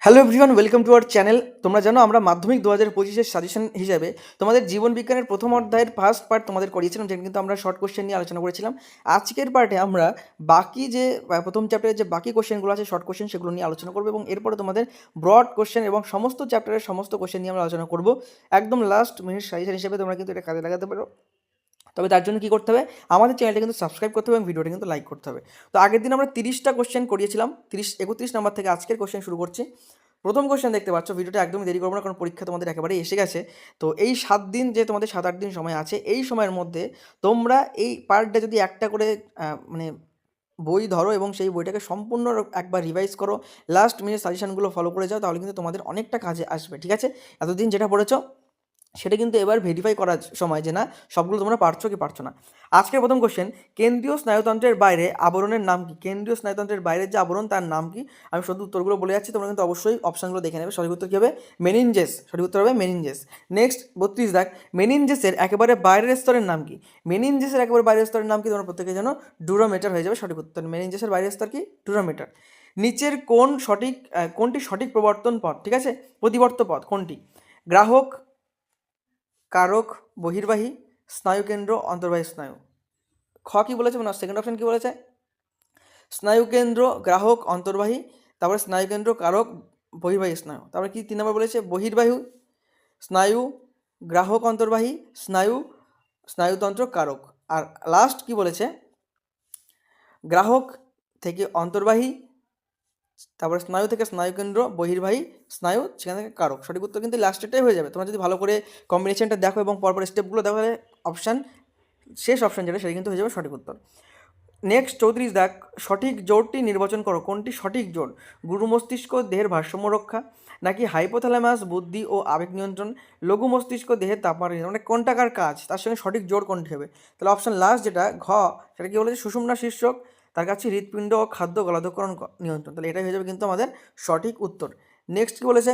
Hello everyone, welcome to our channel. তোমরা জানো আমরা মাধ্যমিক 2025-এর সাজেশন হিসাবে তোমাদের জীবন বিজ্ঞানের প্রথম অধ্যায়ের ফার্স্ট পার্ট তোমাদের করিয়েছিলাম, যেখানে কিন্তু আমরা শর্ট কোশ্চেন নিয়ে আলোচনা করেছিলাম। আজকের পার্টে আমরা বাকি যে প্রথম চ্যাপ্টারের যে বাকি কোশ্চেনগুলো আছে শর্ট কোশ্চেন, সেগুলো নিয়ে আলোচনা করবো এবং এরপরে তোমাদের ব্রড কোশ্চেন এবং সমস্ত চ্যাপ্টারের সমস্ত কোশ্চেন নিয়ে আমরা আলোচনা করবো। একদম লাস্ট মিনিট সাজেশন হিসেবে তোমরা কিন্তু এটা কাজে লাগাতে পারো। তবে তার জন্য কী করতে হবে, আমাদের চ্যানেলটা কিন্তু সাবস্ক্রাইব করতে হবে এবং ভিডিওটা কিন্তু লাইক করতে হবে। তো আগের দিন আমরা 30টা কোশ্চেন করিয়েছিলাম, 31 নাম্বার থেকে আজকের কোশ্চেন শুরু করছি। প্রথম কোশ্চেন দেখতে পাচ্ছ, ভিডিওটা একদমই দেরি করবো না, কারণ পরীক্ষা তোমাদের একেবারেই এসে গেছে। তো এই 7 দিন, যে তোমাদের 7-8 দিন সময় আছে, এই সময়ের মধ্যে তোমরা এই পার্ট ডে যদি একটা করে মানে বই ধরো এবং সেই বইটাকে সম্পূর্ণ একবার রিভাইজ করো, লাস্ট মিনিট সাজেশনগুলো ফলো করে যাও, তাহলে কিন্তু তোমাদের অনেকটা কাজে আসবে। ঠিক আছে, এতদিন যেটা পড়েছো সেটা কিন্তু এবার ভেরিফাই করার সময় যে না সবগুলো তোমরা পারছো কি পারছো না। আজকের প্রথম কোশ্চেন, কেন্দ্রীয় স্নায়ুতন্ত্রের বাইরে আবরণের নাম কি? কেন্দ্রীয় স্নায়ুতন্ত্রের বাইরের যে আবরণ তার নাম কি? আমি শুধু উত্তরগুলো বলে যাচ্ছি, তোমরা কিন্তু অবশ্যই অপশানগুলো দেখে নেবে। সঠিক উত্তর কী হবে? মেনিনজেস। সঠিক উত্তর হবে মেনিনজেস। নেক্সট 32 দাগ, মেনিনজেসের একেবারে বাইরের স্তরের নাম কি? মেনিনজেসের একেবারে বাইরের স্তরের নাম কি? তোমরা প্রত্যেকে জানো, ডুরোমিটার হয়ে যাবে সঠিক উত্তর। মেনিনজেসের বাইরের স্তর কি? ডুরোমিটার। নিচের কোনটি সঠিক প্রবর্তন পথ? ঠিক আছে, প্রতিবর্ত পথ কোনটি? গ্রাহক, কারক, বহির্বাহী, স্নায়ুকেন্দ্র, অন্তর্বাহী স্নায়ু। খ কী বলেছে, মানে সেকেন্ড অপশন কী বলেছে? স্নায়ুকেন্দ্র, গ্রাহক, অন্তর্বাহী, তারপরে স্নায়ুকেন্দ্র, কারক, বহির্বাহী স্নায়ু। তারপরে কি 3 নম্বর বলেছে? বহির্বাহী স্নায়ু, গ্রাহক অন্তর্বাহী স্নায়ু, স্নায়ুতন্ত্র, কারক। আর লাস্ট কি বলেছে? গ্রাহক থেকে অন্তর্বাহী, তারপরে স্নায়ু থেকে স্নায়ুকেন্দ্র, বহির্বাহী স্নায়ু, সেখান থেকে কারক। সঠিক উত্তর কিন্তু লাস্টেরটাই হয়ে যাবে। তোমরা যদি ভালো করে কম্বিনেশনটা দেখো এবং পরপর স্টেপগুলো দেখো, তাহলে শেষ অপশান যেটা, সেটা কিন্তু হয়ে যাবে সঠিক উত্তর। নেক্সট 34 দেখ, সঠিক জোরটি নির্বাচন করো। কোনটি সঠিক জোর? গুরু মস্তিষ্ক দেহের ভারসাম্য রক্ষা, নাকি হাইপোথ্যালামাস বুদ্ধি ও আবেগ নিয়ন্ত্রণ, লঘু মস্তিষ্ক দেহের তাপমাত্রা নিয়ন্ত্রণ? মানে কোনটাকার কাজ, তার সঙ্গে সঠিক জোর কোনটি হবে? তাহলে অপশান লাস্ট যেটা ঘ, সেটা কি বলেছে? সুষুম্না শীর্ষক, তার কাছে হৃৎপিণ্ড ও খাদ্য গলাধঃকরণ নিয়ন্ত্রণ। তাহলে এটাই হয়ে যাবে কিন্তু আমাদের সঠিক উত্তর। নেক্সট কি বলেছে?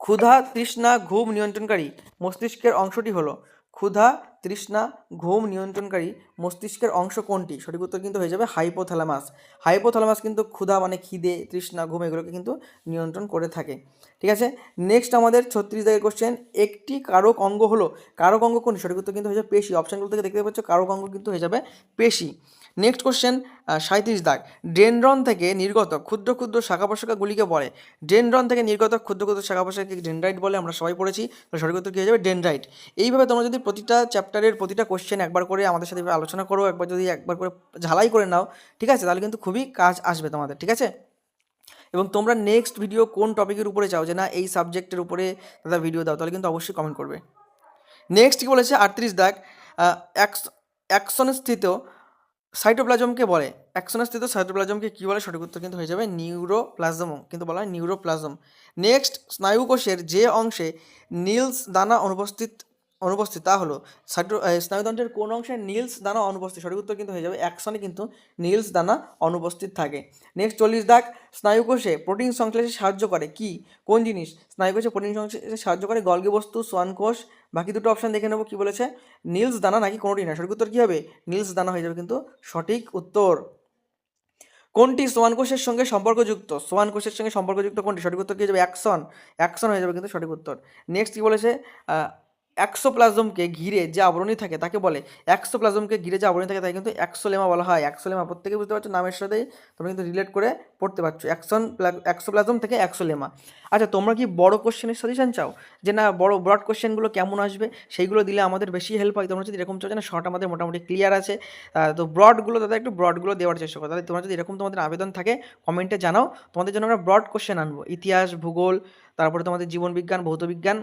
ক্ষুধা, তৃষ্ণা, ঘুম নিয়ন্ত্রণকারী মস্তিষ্কের অংশটি হলো? ক্ষুধা, তৃষ্ণা, ঘুম নিয়ন্ত্রণকারী মস্তিষ্কের অংশ কোনটি? সঠিক উত্তর কিন্তু হয়ে যাবে হাইপোথ্যালামাস। হাইপোথ্যালামাস কিন্তু ক্ষুধা মানে খিদে, তৃষ্ণা, ঘুম এগুলোকে কিন্তু নিয়ন্ত্রণ করে থাকে। ঠিক আছে, নেক্সট আমাদের 36 দাগের কোশ্চেন, একটি কারক অঙ্গ হলো? কারক অঙ্গ কোনটি? সঠিক উত্তর কিন্তু হয়ে যাবে পেশি। অপশানগুলো থেকে দেখতে পাচ্ছ, কারক অঙ্গ কিন্তু হয়ে যাবে পেশি। নেক্সট কোশ্চেন 37 দাগ, ডেনড্রন থেকে নির্গত ক্ষুদ্র ক্ষুদ্র শাখা প্রশাখাগুলিকে বলে? ডেনড্রন থেকে নির্গত ক্ষুদ্র ক্ষুদ্র শাখা প্রশাখাকে ডেনড্রাইট বলে, আমরা সবাই পড়েছি। তো সঠিক উত্তর কী হয়ে যাবে? ডেনড্রাইট। এইভাবে তোমরা যদি প্রতিটা চ্যাপ্টারের প্রতিটা কোশ্চেন একবার করে আমাদের সাথে আলোচনা করো, একবার করে ঝালাই করে নাও, ঠিক আছে, তাহলে কিন্তু খুবই কাজ আসবে তোমাদের। ঠিক আছে, এবং তোমরা নেক্সট ভিডিও কোন টপিকের উপরে চাও যে না এই সাবজেক্টের উপরে দাদা ভিডিও দাও, তাহলে কিন্তু অবশ্যই কমেন্ট করবে। নেক্সট কী বলেছে? 38 দাগ, অ্যাক্সনস্থিত সাইটোপ্লাজমকে বলে? অ্যাক্সনস্থিত সাইটোপ্লাজমকে কী বলে? সঠিক উত্তর কিন্তু হয়ে যাবে নিউরোপ্লাজম, কিন্তু বলা হয় নিউরোপ্লাজম। নেক্সট, স্নায়ুকোষের যে অংশে নীলস দানা অনুপস্থিত তা হলো স্নায়ুতন্ত্রের কোন অংশে নীলস দানা অনুপস্থিত? সঠিক উত্তর কিন্তু হয়ে যাবে অ্যাক্সনে কিন্তু নীলস দানা অনুপস্থিত থাকে। নেক্সট 40 দাগ, স্নায়ুকোষে প্রোটিন সংশ্লেষে সাহায্য করে কি? কোন জিনিস স্নায়ুকোষে প্রোটিন সংশ্লেষে সাহায্য করে? গলগি বস্তু, সোয়ান কোষ। বাকি দুটো অপশান দেখে নেবো, কী বলেছে? নীলস দানা নাকি কোনোটি না? সঠিক উত্তর কী হবে? নীলস দানা হয়ে যাবে কিন্তু সঠিক উত্তর। কোনটি সোয়ান কোষের সঙ্গে সম্পর্কযুক্ত? সোয়ান কোষের সঙ্গে সম্পর্কযুক্ত কোনটি? সঠিক উত্তর কী হয়ে যাবে? অ্যাক্সন হয়ে যাবে কিন্তু সঠিক উত্তর। নেক্সট কী বলেছে? অ্যাক্সোপ্লাজমকে ঘিরে যে আবরণী থাকে তাকে বলে? অ্যাক্সোপ্লাজমকে ঘিরে যে আবরণী থাকে তাকে কিন্তু অ্যাক্সোলেমা বলা হয়। অ্যাক্সোলেমা প্রত্যেকে বুঝতে পারছো, নামের সাথেই তোমরা কিন্তু রিলেট করে পড়তে পারছো। অ্যাক্সোপ্লাজম থেকে অ্যাক্সোলেমা। আচ্ছা, তোমরা কি বড় কোশ্চেনের সাজেশন চাও, যে না বড় ব্রড কোশ্চেনগুলো কেমন আসবে সেইগুলো দিলে আমাদের বেশি হেল্প হয়? তোমরা যদি এরকম চাও যে না শর্ট আমাদের মোটামুটি ক্লিয়ার আছে, তো ব্রডগুলো দাদা একটু ব্রডগুলো দেওয়ার চেষ্টা করো, তাহলে তোমরা যদি এরকম তোমাদের আবেদন থাকে কমেন্টে জানাও, তোমাদের জন্য আমরা ব্রড কোশ্চেন আনবো। ইতিহাস, ভূগোল, তারপরে তোমাদের জীবনবিজ্ঞান, ভৌতবিজ্ঞান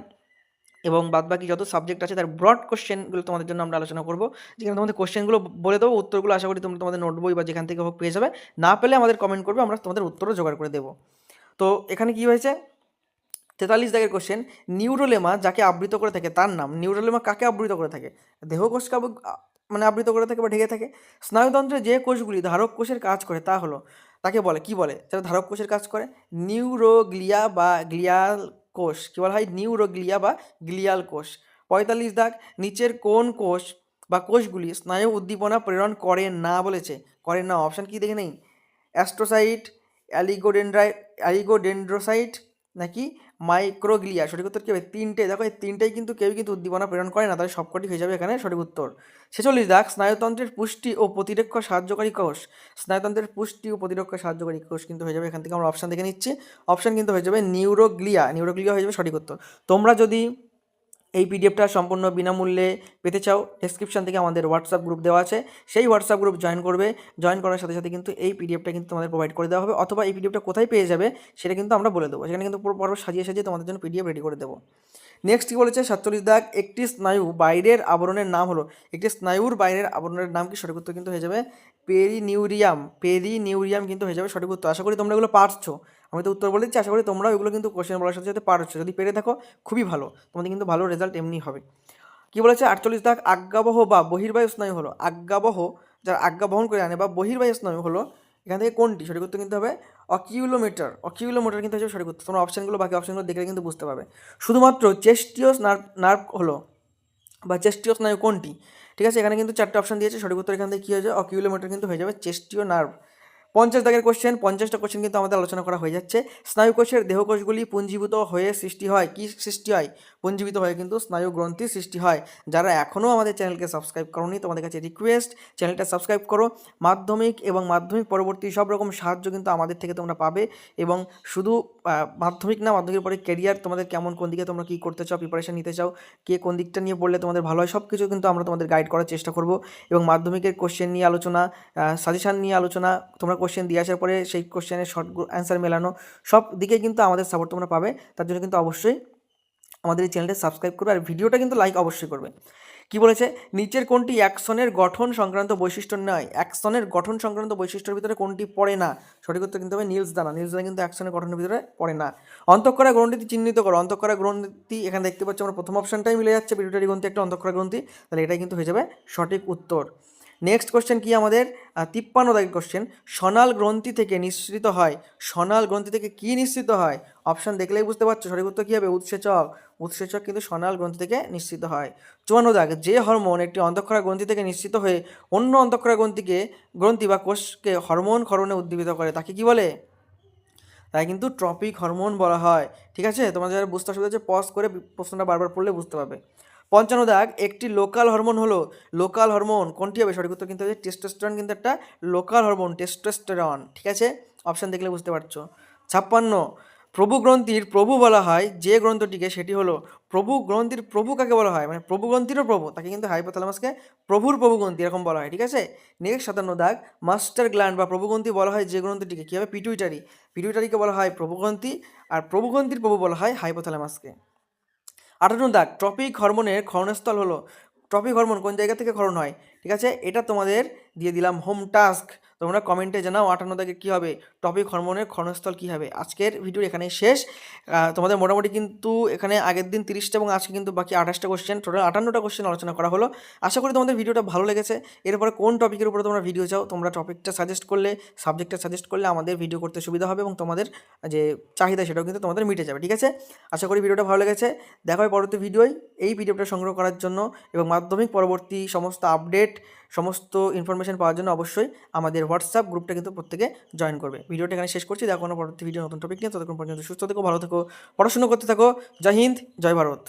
এবং বাদবাকি যত সাবজেক্ট আছে তার ব্রড কোশ্চেনগুলো তোমাদের জন্য আমরা আলোচনা করবো, যেখানে তোমাদের কোশ্চেনগুলো বলে দেবো, উত্তরগুলো আশা করি তোমরা তোমাদের নোট বই বা যেখান থেকে হোক পেয়ে যাবে। না পেলে আমাদের কমেন্ট করবে, আমরা তোমাদের উত্তরও জোগাড় করে দেবো। তো এখানে কী হয়েছে? 43 দাগের কোশ্চেন, নিউরোলেমা যাকে আবৃত করে থাকে তার নাম? নিউরোলেমা কাকে আবৃত করে থাকে? দেহকোষকে মানে আবৃত করে থাকে বা ঢেকে থাকে। স্নায়ুতন্ত্রে যে কোষগুলি ধারক কোষের কাজ করে তা হলো, তাকে বলে কি বলে? যারা ধারক কোষের কাজ করে? নিউরোগ্লিয়া বা গ্লিয়াল কোষ। কী বলা হয়? নিউরোগ্লিয়া বা গ্লিয়াল কোষ। 45 দাগ, নিচের কোন কোষ বা কোষগুলি স্নায়ু উদ্দীপনা প্রেরণ করে না বলেছে? করে না, অপশান কি দেখে নেই? অ্যাস্ট্রোসাইট, অ্যালিগোডেন্ড্রোসাইট নাকি মাইক্রোগ্লিয়া? সঠিক উত্তর কী হবে? তিনটে। দেখো এই তিনটেই কিন্তু কেউই কিন্তু উদ্দীপনা প্রেরণ করে না, তাহলে সবকটি হয়ে যাবে এখানে সঠিক উত্তর। 46 দাগ, স্নায়ুতন্ত্রের পুষ্টি ও প্রতিরক্ষা সাহায্যকারী কোষ। স্নায়ুতন্ত্রের পুষ্টি ও প্রতিরক্ষা সাহায্যকারী কোষ কিন্তু হয়ে যাবে, এখান থেকে আমরা অপশান দেখে নিচ্ছি। অপশান কিন্তু হয়ে যাবে নিউরোগ্লিয়া। নিউরোগ্লিয়া হয়ে যাবে সঠিক উত্তর। তোমরা যদি এই পিডিএফটা সম্পূর্ণ বিনামূল্যে পেতে চাও, ডেসক্রিপশন থেকে আমাদের হোয়াটসঅ্যাপ গ্রুপ দেওয়া আছে, সেই হোয়াটসঅ্যাপ গ্রুপ জয়েন করবে। জয়েন করার সাথে সাথে কিন্তু এই পিডিএফটা কিন্তু তোমাদের প্রোভাইড করে দেওয়া হবে, অথবা এই পিডিএফটা কোথায় পেয়ে যাবে সেটা কিন্তু আমরা বলে দেবো। সেখানে কিন্তু পুরো পর্ব সাজিয়ে সাজিয়ে তোমাদের জন্য পিডিএফ রেডি করে দেবো। নেক্সট কী বলেছে? 47 দাগ, একটি স্নায়ু বাইরের আবরণের নাম হলো। একটি স্নায়ুর বাইরের আবরণের নাম কি? সঠিক উত্তর কিন্তু হয়ে যাবে পেরিনিউরিয়াম। পেরিনিউরিয়াম কিন্তু হয়ে যাবে সঠিক উত্তর। আশা করি তোমরা এগুলো পারছো। আমি তো উত্তর বলে দিচ্ছি, আশা করি তোমরাও এগুলো কিন্তু কোশ্চেন বলার সাথে সাথে পারছো। যদি পেরে থাকো খুবই ভালো, তোমাদের কিন্তু ভালো রেজাল্ট এমনি হবে। কি বলেছে? 48 দাগ, আজ্ঞাবহ বা বহির্বায়ু স্নায়ু হলো। আজ্ঞাবহ, যারা আজ্ঞা বহন করে আনে, বা বহির্বায়ু স্নায়ু হলো এখান থেকে কোনটি? সঠিক উত্তর কিন্তু হবে অকিউলোমিটার। অকিউলোমিটার কিন্তু হচ্ছে সঠিক উত্তর। তোমরা অপশানগুলো, বাকি অপশানগুলো দেখলে কিন্তু বুঝতে পারবে। শুধুমাত্র চেস্টিয়াস নার্ভ হলো, বা চেস্টিয় স্নায়ু কোনটি? ঠিক আছে, এখানে কিন্তু 4টে অপশান দিয়েছে। সঠিক উত্তর এখান থেকে কী হয়ে যাবে? অকিউলোমিটার কিন্তু হয়ে যাবে চেস্টিয় নার্ভ। 50 দাগের কোশ্চেন, 50টা কোশ্চেন কিন্তু আমাদের আলোচনা করা হয়ে যাচ্ছে। স্নায়ুকোষের দেহকোষগুলি পুঞ্জীভূত হয়ে সৃষ্টি হয়। কি সৃষ্টি হয়? পুঞ্জীভূত হয়ে কিন্তু স্নায়ু গ্রন্থি সৃষ্টি হয়। যারা এখনও আমাদের চ্যানেলকে সাবস্ক্রাইব করোনি, তোমাদের কাছে রিকোয়েস্ট, চ্যানেলটা সাবস্ক্রাইব করো। মাধ্যমিক এবং মাধ্যমিক পরবর্তী সব রকম সাহায্য কিন্তু আমাদের থেকে তোমরা পাবে। এবং শুধু মাধ্যমিক না, মাধ্যমিকের পরে কেরিয়ার তোমাদের কেমন, কোন দিকে তোমরা কী করতে চাও, প্রিপারেশন নিতে চাও, কে কোন দিকটা নিয়ে পড়লে তোমাদের ভালো হয়, সব কিছু কিন্তু আমরা তোমাদের গাইড করার চেষ্টা করব। এবং মাধ্যমিকের কোশ্চেন নিয়ে আলোচনা, সাজেশান নিয়ে আলোচনা, তোমরা কোশ্চেন দিয়ে আসার পরে সেই কোশ্চেনের শর্ট অ্যান্সার মেলানো, সব দিকে কিন্তু আমাদের সাপোর্ট তোমরা পাবে। তার জন্য কিন্তু অবশ্যই আমাদের এই চ্যানেলটা সাবস্ক্রাইব করবে, আর ভিডিওটা কিন্তু লাইক অবশ্যই করবে। কি বলেছে? নিচের কোনটি অ্যাকশনের গঠন সংক্রান্ত বৈশিষ্ট্য নয়? অ্যাকশনের গঠন সংক্রান্ত বৈশিষ্ট্যের ভিতরে কোনটি পড়ে না? সঠিক উত্তর কিন্তু হবে নীলস দানা। নীলস দানা কিন্তু অ্যাকশনের গঠনের ভিতরে পড়ে না। অন্তঃক্ষরা গ্রন্থিটি চিহ্নিত করো। অন্তঃক্ষরা গ্রন্থি, এখানে দেখতে পাচ্ছি আমরা প্রথম অপশানটাই মিলে যাচ্ছে, পিটুইটারি গ্রন্থি একটা, অন্তঃক্ষরা গ্রন্থি, তাহলে এটাই কিন্তু হয়ে যাবে সঠিক উত্তর। নেক্সট কোশ্চেন কি আমাদের? 53 দাগের কোশ্চেন, সনাল গ্রন্থি থেকে নিঃসৃত হয়। সনাল গ্রন্থি থেকে কি নিঃসৃত হয়? অপশান দেখলেই বুঝতে পারছো সঠিক উত্তর কী হবে? উৎসেচক। উৎসেচক কিন্তু সনাল গ্রন্থি থেকে নিঃসৃত হয়। 54 দাগ, যে হরমোন একটি অন্তঃক্ষরা গ্রন্থি থেকে নিঃসৃত হয়ে অন্য অন্তঃক্ষরা গ্রন্থি বা কোষকে হরমোন ক্ষরণে উদ্দীপিত করে, তাকে কি বলে? তাই কিন্তু ট্রপিক হরমোন বলা হয়। ঠিক আছে, তোমাদের যারা বুঝতে অসুবিধা হচ্ছে পজ করে প্রশ্নটা বারবার পড়লে বুঝতে পারবে। 55 দাগ, একটি লোকাল হরমোন হলো। লোকাল হরমোন কোনটি হবে? সঠিক উত্তর কিন্তু হচ্ছে টেস্টোস্টেরন, কিন্তু একটা লোকাল হরমোন, টেস্টোস্টেরন। ঠিক আছে, অপশান দেখলে বুঝতে পারছো। 56, প্রভু গ্রন্থির প্রভু বলা হয় যে গ্রন্থটিকে, সেটি হলো প্রভু গ্রন্থির প্রভু কাকে বলা হয়? মানে প্রভু গ্রন্থিরও প্রভু, তাকে কিন্তু হাইপোথ্যালামাসকে প্রভুর প্রভু গ্রন্থি এরকম বলা হয়। ঠিক আছে, নেক্সট 57 দাগ, মাস্টার গ্ল্যান্ড বা প্রভু গ্রন্থি বলা হয় যে গ্রন্থটিকে, কী হবে? পিটুইটারি। পিটুইটারিকে বলা হয় প্রভু গ্রন্থি, আর প্রভু গ্রন্থির প্রভু বলা হয় হাইপোথ্যালামাসকে। 58 দাগ, ট্রপিক হরমোনের ক্ষরণস্থল হলো। ট্রপিক হরমোন কোন জায়গা থেকে ক্ষরণ হয়? ঠিক আছে, এটা তোমাদের দিয়ে দিলাম হোম টাস্ক। তোমরা কমেন্টে জানাও 58 দাগে কী হবে, টপিক হরমোনের ক্ষরণস্থল কী হবে। আজকের ভিডিও এখানেই শেষ। তোমাদের মোটামুটি কিন্তু এখানে আগের দিন 30টা এবং আজকে কিন্তু বাকি 28টা কোশ্চেন, টোটাল 58টা কোশ্চেন আলোচনা করা হলো। আশা করি তোমাদের ভিডিওটা ভালো লেগেছে। এরপরে কোন টপিকের উপরে তোমরা ভিডিও চাও, তোমরা টপিকটা সাজেস্ট করলে, সাবজেক্টটা সাজেস্ট করলে আমাদের ভিডিও করতে সুবিধা হবে, এবং তোমাদের যে চাহিদা সেটাও কিন্তু তোমাদের মিটে যাবে। ঠিক আছে, আশা করি ভিডিওটা ভালো লেগেছে। দেখা হয় পরবর্তী ভিডিওয়। এই পিডিএফটা সংগ্রহ করার জন্য এবং মাধ্যমিক পরবর্তী সমস্ত আপডেট, সমস্ত ইনফরমেশন পাওয়ার জন্য অবশ্যই আমাদের হোয়াটসঅ্যাপ গ্রুপটা কিন্তু প্রত্যেকে জয়েন করবে। ভিডিওটা এখানে শেষ করছি। দেখো পরবর্তী ভিডিও নতুন টপিক নিয়ে, ততক্ষণ পর্যন্ত সুস্থ থেকো, ভালো থেকো, পড়াশোনা করতে থাকো। জয় হিন্দ, জয় ভারত।